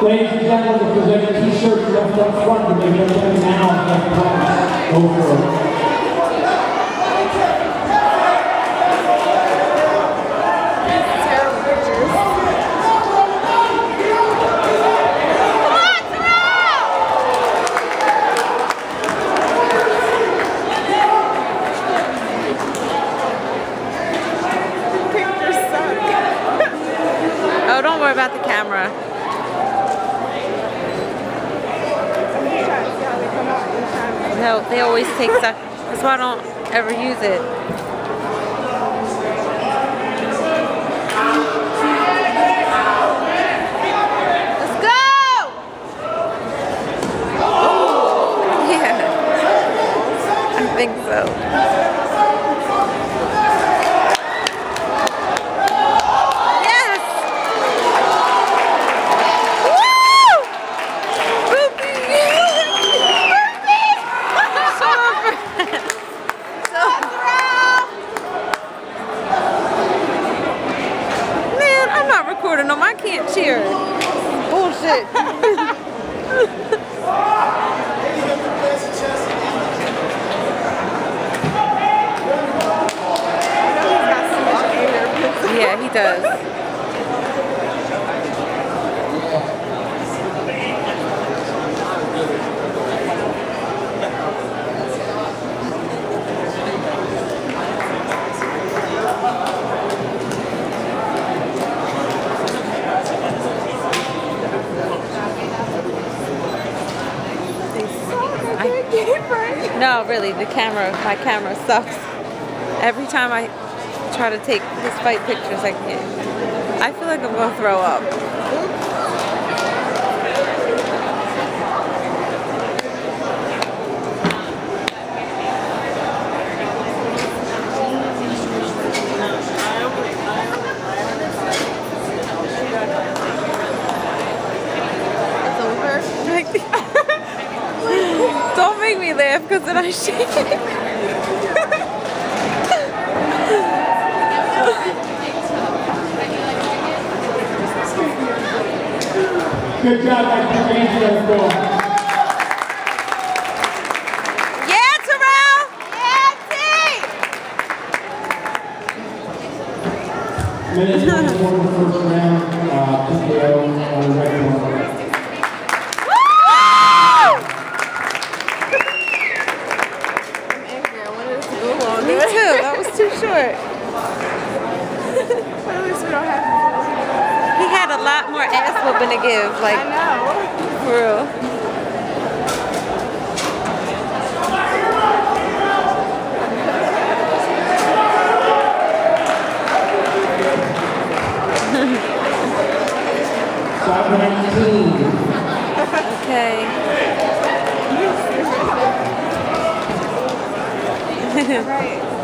Ladies and gentlemen, if there's any t-shirts left up front, you may get them now. Go for it. Oh, don't worry about the camera. No, they always take stuff. That's why I don't ever use it. Let's go! Oh, yeah. I think so. No, I can't cheer. Bullshit. Yeah, he does. No, really, my camera sucks. Every time I try to take his fight pictures, I can't. I feel like I'm gonna throw up. It's over. Don't make me laugh because then I shake. Good job, Dr. Yeah, Terrell! Yeah, Minutes before the first round, TKO on the record one. Me too, that was too short. But at least we don't have. He had a lot more ass whooping to give, like, I know. for real. Okay. Right.